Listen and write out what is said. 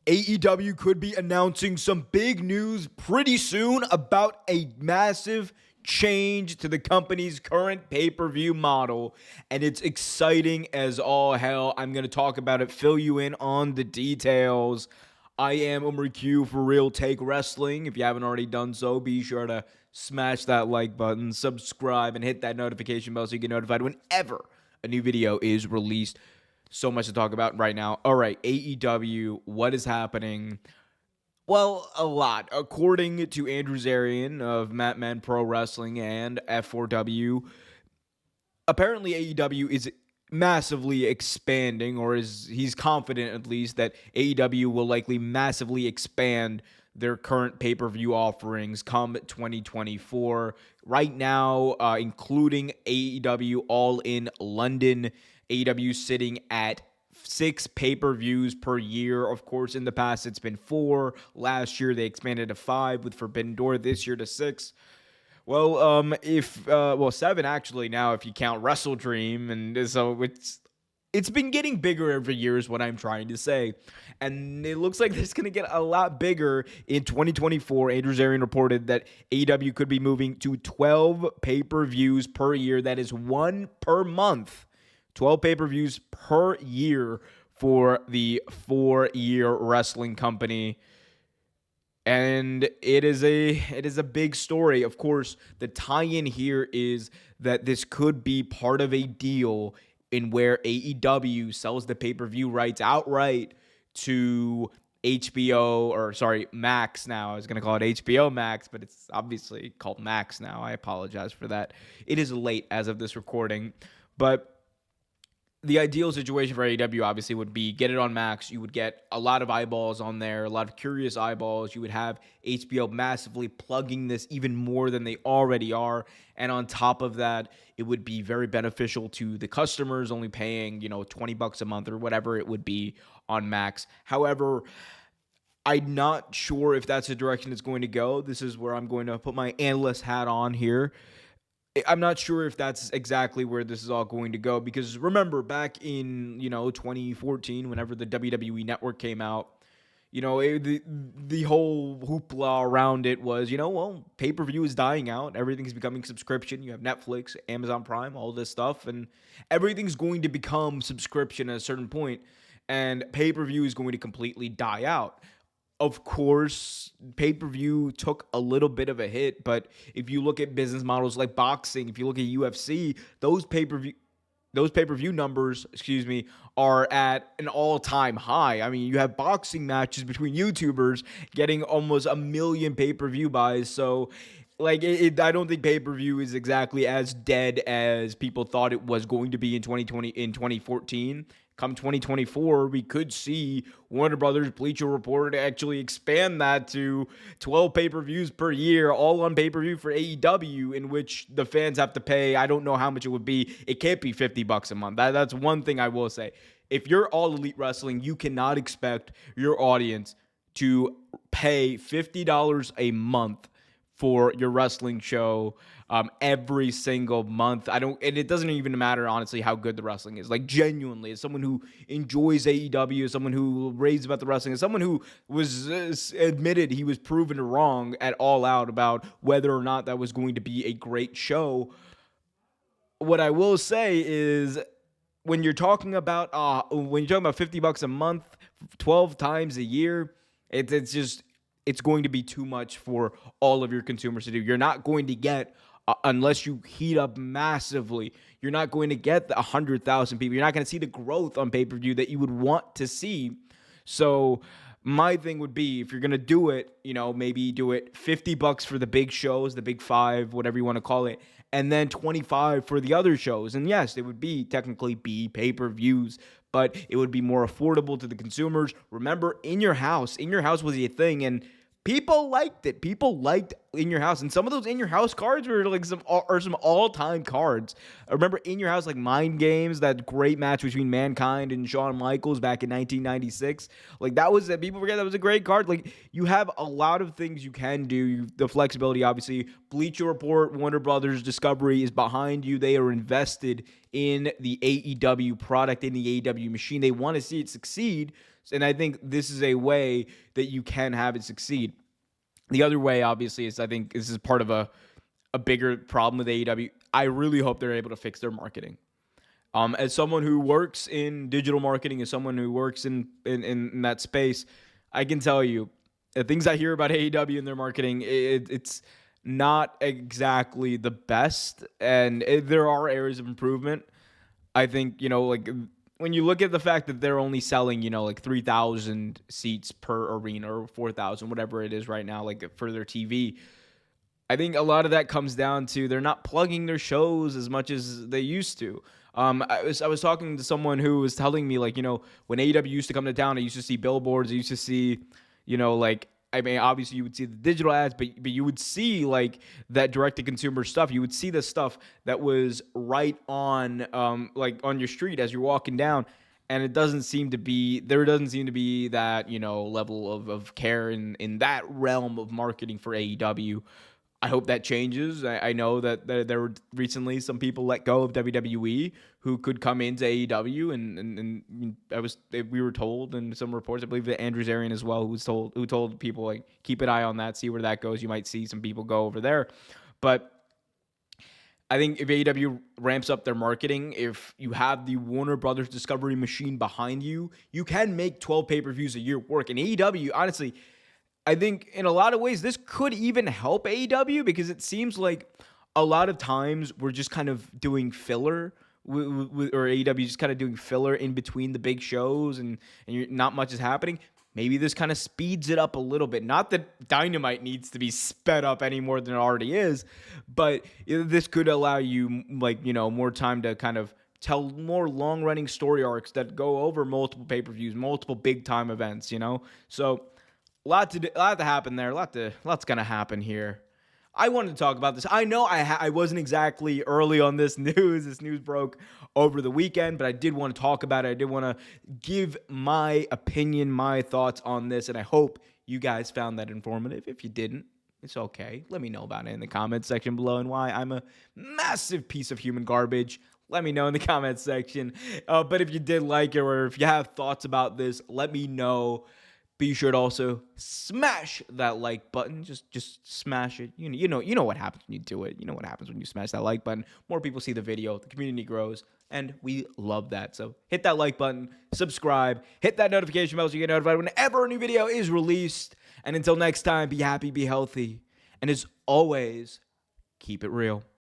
AEW could be announcing some big news pretty soon about a massive change to the company's current pay-per-view model, and it's exciting as all hell. I'm going to talk about it, fill you in on the details. I am Omer Q for Real Take Wrestling. If you haven't already done so, be sure to smash that like button, subscribe, and hit that notification bell so you get notified whenever a new video is released. So much to talk about right now. All right, AEW, what is happening? Well, a lot. According to Andrew Zarian of Madman Pro Wrestling and F4W, apparently AEW is massively expanding, or he's confident at least that AEW will likely massively expand their current pay-per-view offerings come 2024. Right now, including AEW All in London, AEW sitting at 6 pay-per-views per year. Of course, in the past, it's been 4. Last year, they expanded to 5 with Forbidden Door. This year to 6. Well, 7 actually now if you count Wrestle Dream, and so it's been getting bigger every year is what I'm trying to say. And it looks like it's going to get a lot bigger in 2024. Andrew Zarian reported that AEW could be moving to 12 pay-per-views per year. That is 1 per month. 12 pay-per-views per year for the 4-year wrestling company. And it is a big story. Of course, the tie-in here is that this could be part of a deal in where AEW sells the pay-per-view rights outright to Max now. I was going to call it HBO Max, but it's obviously called Max now. I apologize for that. It is late as of this recording, but the ideal situation for AEW obviously would be get it on Max. You would get a lot of eyeballs on there, a lot of curious eyeballs. You would have HBO massively plugging this even more than they already are. And on top of that, it would be very beneficial to the customers only paying, $20 a month or whatever it would be on Max. However, I'm not sure if that's the direction it's going to go. This is where I'm going to put my analyst hat on here. I'm not sure if that's exactly where this is all going to go, because remember back in 2014, whenever the WWE Network came out, the whole hoopla around it was pay-per-view is dying out, everything's becoming subscription. You have Netflix, Amazon Prime, all this stuff, and everything's going to become subscription at a certain point, and pay-per-view is going to completely die out. Of course, pay-per-view took a little bit of a hit, but if you look at business models like boxing, if you look at UFC, those pay-per-view numbers, are at an all-time high. I mean, you have boxing matches between YouTubers getting almost 1 million pay-per-view buys. So, I don't think pay-per-view is exactly as dead as people thought it was going to be in 2014. Come 2024, we could see Warner Brothers, Bleacher Report actually expand that to 12 pay-per-views per year, all on pay-per-view for AEW, in which the fans have to pay. I don't know how much it would be. It can't be $50 a month. That's one thing I will say. If you're All Elite Wrestling, you cannot expect your audience to pay $50 a month for your wrestling show every single month. And it doesn't even matter, honestly, how good the wrestling is. Genuinely, as someone who enjoys AEW, as someone who raves about the wrestling, as someone who was admitted he was proven wrong at All Out about whether or not that was going to be a great show, what I will say is when you're talking about $50 a month, 12 times a year, it's going to be too much for all of your consumers to do. You're not going to get, unless you heat up massively, you're not going to get the 100,000 people. You're not going to see the growth on pay-per-view that you would want to see. So my thing would be, if you're going to do it, maybe do it $50 for the big shows, the big 5, whatever you want to call it, and then $25 for the other shows. And yes, it would technically be pay-per-views, but it would be more affordable to the consumers. Remember, In Your House was a thing, and people liked it. People liked In Your House, and some of those In Your House cards were some all-time cards. I remember In Your House, Mind Games, that great match between Mankind and Shawn Michaels back in 1996. People forget that was a great card. You have a lot of things you can do. The flexibility, obviously. Bleacher Report, Warner Brothers Discovery is behind you. They are invested in the AEW product, in the AEW machine. They want to see it succeed. And I think this is a way that you can have it succeed. The other way, obviously, is I think this is part of a bigger problem with AEW. I really hope they're able to fix their marketing. As someone who works in digital marketing, as someone who works in that space, I can tell you the things I hear about AEW and their marketing, it's not exactly the best, and there are areas of improvement. I think, like when you look at the fact that they're only selling, like 3,000 seats per arena or 4,000, whatever it is right now, like for their TV. I think a lot of that comes down to they're not plugging their shows as much as they used to. I was talking to someone who was telling me, like, when AEW used to come to town, I used to see billboards. I used to see, like, I mean, obviously you would see the digital ads, but you would see like that direct to consumer stuff. You would see the stuff that was right on, like on your street as you're walking down. And it doesn't seem to be that, level of care in that realm of marketing for AEW. I hope that changes. I know that there were recently some people let go of WWE who could come into AEW, and we were told in some reports, I believe that Andrew Zarian as well, who told people, like, keep an eye on that, see where that goes. You might see some people go over there, but I think if AEW ramps up their marketing, if you have the Warner Brothers Discovery machine behind you, you can make 12 pay-per-views a year work. And AEW, honestly, I think in a lot of ways, this could even help AEW because it seems like a lot of times we're just kind of doing filler or AEW just kind of doing filler in between the big shows and not much is happening. Maybe this kind of speeds it up a little bit. Not that Dynamite needs to be sped up any more than it already is, but this could allow you, like, more time to kind of tell more long-running story arcs that go over multiple pay-per-views, multiple big-time events, So a lot to happen there. Lots gonna happen here. I wanted to talk about this. I know I wasn't exactly early on this news. This news broke over the weekend, but I did want to talk about it. I did want to give my opinion, my thoughts on this, and I hope you guys found that informative. If you didn't, it's okay. Let me know about it in the comments section below and why I'm a massive piece of human garbage. Let me know in the comments section. But if you did like it or if you have thoughts about this, let me know. Be sure to also smash that like button. Just smash it. You know what happens when you do it. You know what happens when you smash that like button. More people see the video, the community grows, and we love that. So hit that like button, subscribe, hit that notification bell so you get notified whenever a new video is released. And until next time, be happy, be healthy, and as always, keep it real.